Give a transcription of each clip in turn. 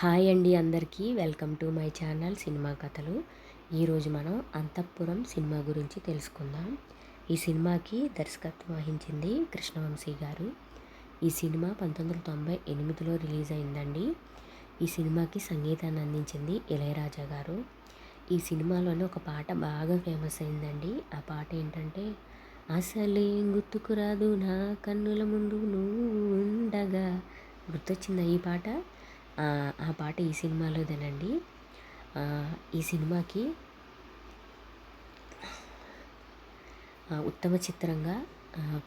Hi అండి అందరికీ welcome to my channel cinema కథలు. ఈరోజు మనం అంతఃపురం సినిమా గురించి తెలుసుకుందాం. ఈ సినిమాకి దర్శకత్వం వహించింది కృష్ణవంశీ గారు. ఈ సినిమా 1998లో రిలీజ్ అయిందండి. ఈ సినిమాకి సంగీతాన్ని అందించింది ఇళయరాజా గారు. ఈ సినిమాలోనే ఒక పాట బాగా ఫేమస్ అయిందండి. ఆ పాట ఏంటంటే, అసలేం గుర్తుకురాదు నా కన్నుల ముందు నువ్వు ఉండగా. గుర్తొచ్చిందా ఈ పాట? ఆ పాట ఈ సినిమాలోదేనండి. ఈ సినిమాకి ఉత్తమ చిత్రంగా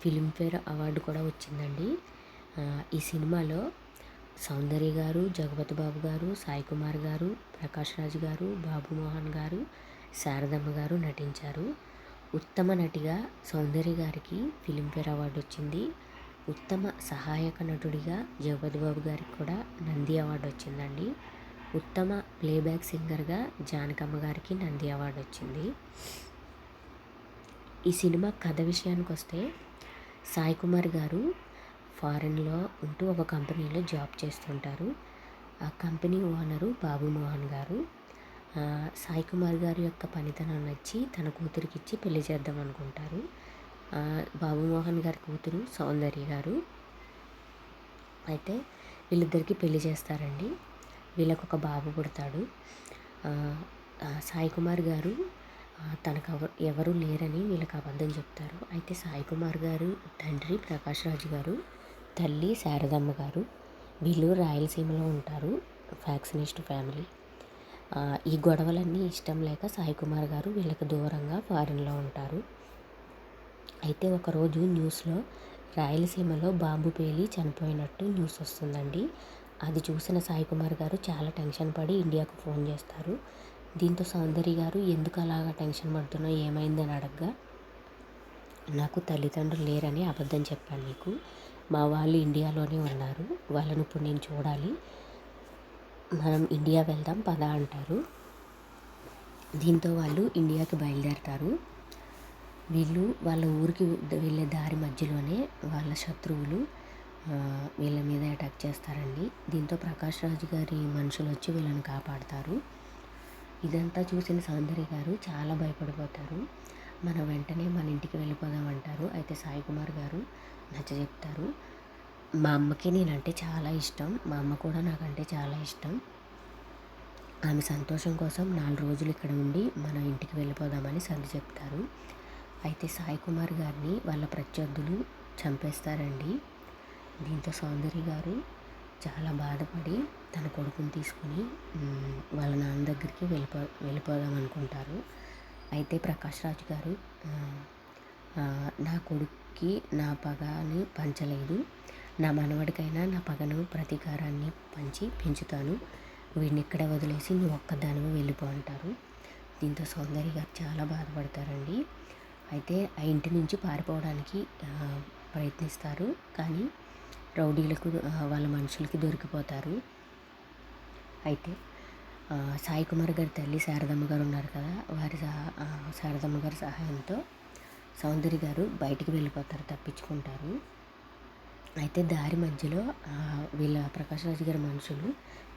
ఫిలింఫేర్ అవార్డు కూడా వచ్చిందండి. ఈ సినిమాలో సౌందర్య గారు, జగపతి బాబు గారు, సాయి కుమార్ గారు, ప్రకాష్ రాజ్ గారు, బాబు మోహన్ గారు, శారదమ్మ గారు నటించారు. ఉత్తమ నటిగా సౌందర్య గారికి ఫిలింఫేర్ అవార్డు వచ్చింది. ఉత్తమ సహాయక నటుడిగా జగపతి బాబు గారికి కూడా నంది అవార్డు వచ్చిందండి. ఉత్తమ ప్లేబ్యాక్ సింగర్గా జానకమ్మ గారికి నంది అవార్డు వచ్చింది. ఈ సినిమా కథ విషయానికి వస్తే, సాయి కుమార్ గారు ఫారెన్లో ఉంటూ ఒక కంపెనీలో జాబ్ చేస్తుంటారు. ఆ కంపెనీ ఓనరు బాబు మోహన్ గారు సాయి కుమార్ గారి యొక్క పనితనం నచ్చి తన కూతురికి ఇచ్చి పెళ్లి చేద్దాం అనుకుంటారు. బాబు మోహన్ గారి కూతురు సౌందర్య గారు. అయితే వీళ్ళిద్దరికీ పెళ్లి చేస్తారండి. వీళ్ళకు ఒక బాబు పుడతాడు. సాయి కుమార్ గారు తనకు ఎవరు లేరని వీళ్ళకి అబద్ధం చెప్తారు. అయితే సాయి కుమార్ గారు తండ్రి ప్రకాష్ రాజ్ గారు, తల్లి శారదమ్మ గారు, వీళ్ళు రాయలసీమలో ఉంటారు. Factionist family. ఈ గొడవలన్నీ ఇష్టం లేక సాయి కుమార్ గారు వీళ్ళకి దూరంగా ఫారిన్లో ఉంటారు. అయితే ఒకరోజు న్యూస్లో రాయలసీమలో బాంబు పేలి చనిపోయినట్టు న్యూస్ వస్తుందండి. అది చూసిన సాయి కుమార్ గారు చాలా టెన్షన్ పడి ఇండియాకు ఫోన్ చేస్తారు. దీంతో సౌందర్య గారు ఎందుకు అలాగా టెన్షన్ పడుతున్నావు, ఏమైందని అడగగా, నాకు తల్లిదండ్రులు లేరని అబద్ధం చెప్పాను నీకు. మా వాళ్ళు ఇండియాలోనే ఉన్నారు. వాళ్ళని ఇప్పుడు నేను చూడాలి. మనం ఇండియా వెళ్దాం పదా అంటారు. దీంతో వాళ్ళు ఇండియాకి బయలుదేరతారు. వీళ్ళు వాళ్ళ ఊరికి వెళ్ళే దారి మధ్యలోనే వాళ్ళ శత్రువులు వీళ్ళ మీద అటాక్ చేస్తారండి. దీంతో ప్రకాష్ రాజ్ గారి మనుషులు వచ్చి వీళ్ళని కాపాడతారు. ఇదంతా చూసిన సౌందర్య గారు చాలా భయపడిపోతారు. మనం వెంటనే మన ఇంటికి వెళ్ళిపోదాం అంటారు. అయితే సాయి కుమార్ గారు నచ్చజెప్తారు. మా అమ్మకి నేనంటే చాలా ఇష్టం, మా అమ్మ కూడా నాకంటే చాలా ఇష్టం. ఆమె సంతోషం కోసం 4 రోజులు ఇక్కడ ఉండి మన ఇంటికి వెళ్ళిపోదామని సర్ది చెప్తారు. అయితే సాయి కుమార్ గారిని వాళ్ళ ప్రత్యర్థులు చంపేస్తారండి. దీంతో సౌందర్య గారు చాలా బాధపడి తన కొడుకుని తీసుకుని వాళ్ళ నాన్న దగ్గరికి వెళ్ళిపోదాం అనుకుంటారు. అయితే ప్రకాష్ రాజ్ గారు, నా కొడుక్కి నా పగని పంచలేదు, నా మనవడికైనా నా పగను ప్రతీకారాన్ని పెంచుతాను, వీడిని ఇక్కడ వదిలేసి నువ్వు ఒక్కదానివే వెళ్ళిపో అంటారు. దీంతో సౌందర్య గారు చాలా బాధపడతారండి. అయితే ఆ ఇంటి నుంచి పారిపోవడానికి ప్రయత్నిస్తారు. కానీ రౌడీలకు వాళ్ళ మనుషులకి దొరికిపోతారు. అయితే సాయి కుమార్ గారి తల్లి శారదమ్మ గారు ఉన్నారు కదా, శారదమ్మ గారి సహాయంతో సౌందర్య గారు బయటికి వెళ్ళిపోతారు, తప్పించుకుంటారు. అయితే దారి మధ్యలో వీళ్ళ ప్రకాష్ రాజ్ గారి మనుషులు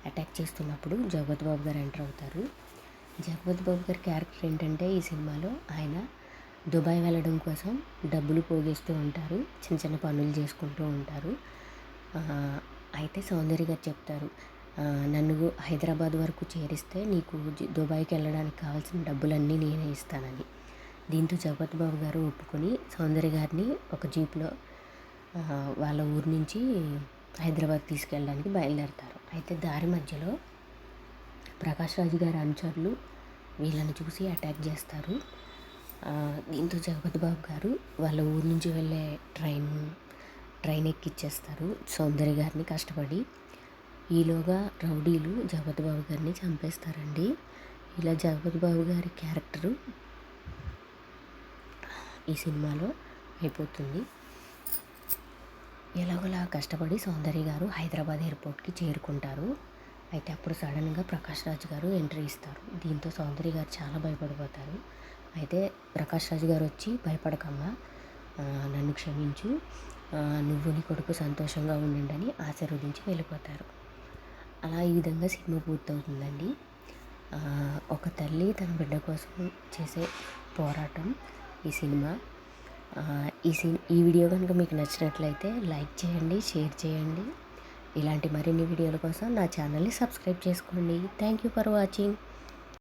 అటాక్ చేస్తున్నప్పుడు జగపతి బాబు గారు ఎంటర్ అవుతారు. జగపతి బాబు గారి క్యారెక్టర్ ఏంటంటే, ఈ సినిమాలో ఆయన దుబాయ్ వెళ్ళడం కోసం డబ్బులు పోగేస్తూ ఉంటారు, చిన్న చిన్న పనులు చేసుకుంటూ ఉంటారు. అయితే సౌందర్య గారు చెప్తారు, నన్ను హైదరాబాద్ వరకు చేరిస్తే నీకు దుబాయ్కి వెళ్ళడానికి కావాల్సిన డబ్బులన్నీ నేనే ఇస్తానని. దీంతో జగపతి బాబు గారు ఒప్పుకొని సౌందర్య గారిని ఒక జీప్లో వాళ్ళ ఊరు నుంచి హైదరాబాద్ తీసుకెళ్ళడానికి బయలుదేరతారు. అయితే దారి మధ్యలో ప్రకాష్ రాజ్ గారి అనుచరులు వీళ్ళని చూసి అటాక్ చేస్తారు. దీంతో జగపతి బాబు గారు వాళ్ళ ఊరు నుంచి వెళ్ళే ట్రైన్ ఎక్కిచ్చేస్తారు సౌందర్య గారిని కష్టపడి. ఈలోగా రౌడీలు జగపతి బాబు గారిని చంపేస్తారండి. ఇలా జగపతి బాబు గారి క్యారెక్టరు ఈ సినిమాలో అయిపోతుంది. ఎలాగోలా కష్టపడి సౌందర్య గారు హైదరాబాద్ ఎయిర్పోర్ట్కి చేరుకుంటారు. అయితే అప్పుడు సడన్గా ప్రకాష్ రాజ్ గారు ఎంట్రీ ఇస్తారు. దీంతో సౌందర్య గారు చాలా భయపడిపోతారు. అయితే ప్రకాష్ రాజ్ గారు వచ్చి, భయపడకమ్మా, నన్ను క్షమించు, నువ్వు నీ కొడుకు సంతోషంగా ఉండండి అని ఆశీర్వదించి వెళ్ళిపోతారు. అలా ఈ విధంగా సినిమా పూర్తవుతుందండి. ఒక తల్లి తన బిడ్డ కోసం చేసే పోరాటం ఈ సినిమా. ఈ వీడియో కనుక మీకు నచ్చినట్లయితే లైక్ చేయండి, షేర్ చేయండి. ఇలాంటి మరిన్ని వీడియోల కోసం నా ఛానల్ని సబ్స్క్రైబ్ చేసుకోండి. Thank you for watching.